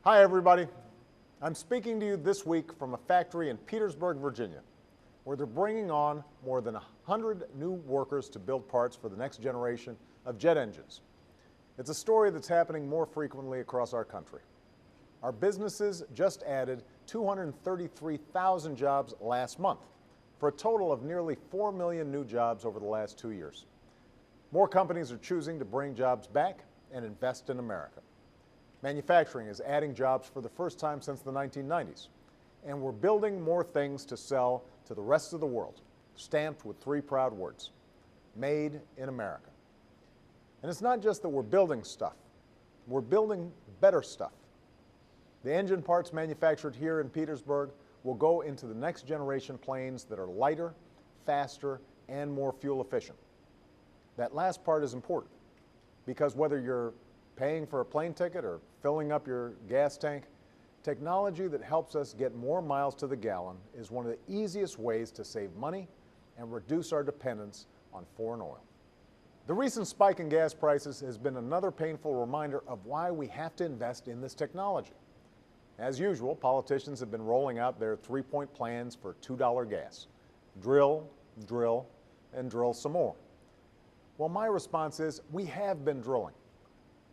Hi, everybody. I'm speaking to you this week from a factory in Petersburg, Virginia, where they're bringing on more than 100 new workers to build parts for the next generation of jet engines. It's a story that's happening more frequently across our country. Our businesses just added 233,000 jobs last month, for a total of nearly 4 million new jobs over the last 2 years. More companies are choosing to bring jobs back and invest in America. Manufacturing is adding jobs for the first time since the 1990s, and we're building more things to sell to the rest of the world, stamped with 3 proud words: Made in America. And it's not just that we're building stuff, we're building better stuff. The engine parts manufactured here in Petersburg will go into the next generation planes that are lighter, faster, and more fuel efficient. That last part is important, because whether you're paying for a plane ticket or filling up your gas tank, technology that helps us get more miles to the gallon is one of the easiest ways to save money and reduce our dependence on foreign oil. The recent spike in gas prices has been another painful reminder of why we have to invest in this technology. As usual, politicians have been rolling out their 3-point plans for $2 gas. Drill, drill, and drill some more. Well, my response is we have been drilling.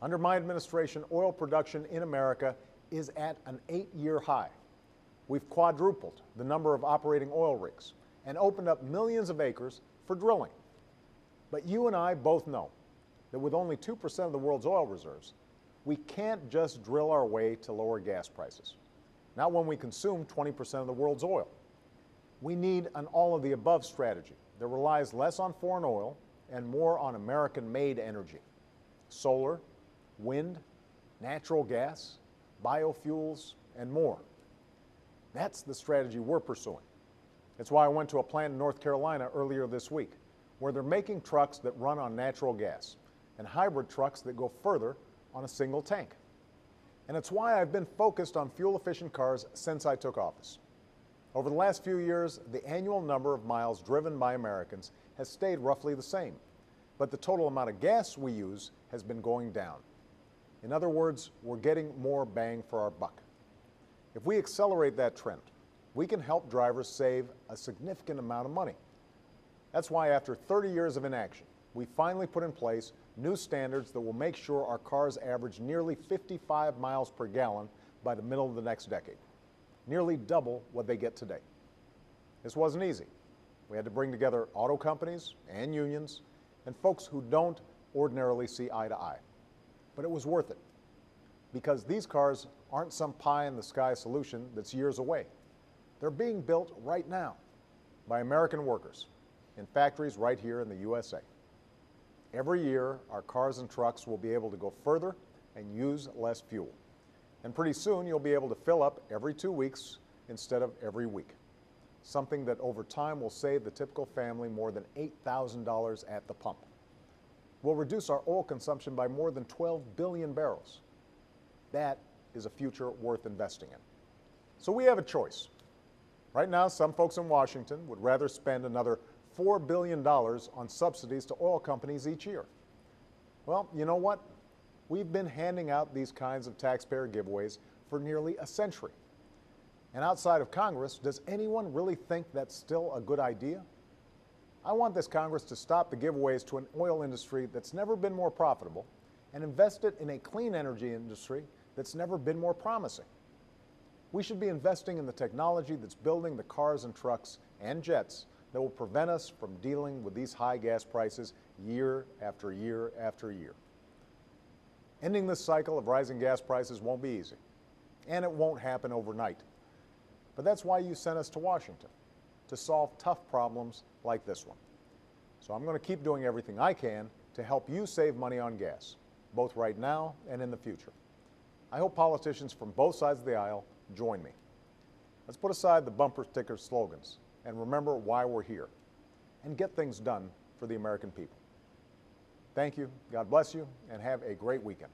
Under my administration, oil production in America is at an 8-year high. We've quadrupled the number of operating oil rigs and opened up millions of acres for drilling. But you and I both know that with only 2% of the world's oil reserves, we can't just drill our way to lower gas prices, not when we consume 20% of the world's oil. We need an all-of-the-above strategy that relies less on foreign oil and more on American-made energy: solar, wind, natural gas, biofuels, and more. That's the strategy we're pursuing. That's why I went to a plant in North Carolina earlier this week, where they're making trucks that run on natural gas and hybrid trucks that go further on a single tank. And it's why I've been focused on fuel-efficient cars since I took office. Over the last few years, the annual number of miles driven by Americans has stayed roughly the same, but the total amount of gas we use has been going down. In other words, we're getting more bang for our buck. If we accelerate that trend, we can help drivers save a significant amount of money. That's why after 30 years of inaction, we finally put in place new standards that will make sure our cars average nearly 55 miles per gallon by the middle of the next decade, nearly double what they get today. This wasn't easy. We had to bring together auto companies and unions and folks who don't ordinarily see eye to eye. But it was worth it, because these cars aren't some pie-in-the-sky solution that's years away. They're being built right now by American workers in factories right here in the USA. Every year, our cars and trucks will be able to go further and use less fuel. And pretty soon, you'll be able to fill up every 2 weeks instead of every week, something that over time will save the typical family more than $8,000 at the pump. We'll reduce our oil consumption by more than 12 billion barrels. That is a future worth investing in. So we have a choice. Right now, some folks in Washington would rather spend another $4 billion on subsidies to oil companies each year. Well, you know what? We've been handing out these kinds of taxpayer giveaways for nearly a century. And outside of Congress, does anyone really think that's still a good idea? I want this Congress to stop the giveaways to an oil industry that's never been more profitable and invest it in a clean energy industry that's never been more promising. We should be investing in the technology that's building the cars and trucks and jets that will prevent us from dealing with these high gas prices year after year after year. Ending this cycle of rising gas prices won't be easy, and it won't happen overnight. But that's why you sent us to Washington, to solve tough problems like this one. So I'm going to keep doing everything I can to help you save money on gas, both right now and in the future. I hope politicians from both sides of the aisle join me. Let's put aside the bumper sticker slogans and remember why we're here, and get things done for the American people. Thank you, God bless you, and have a great weekend.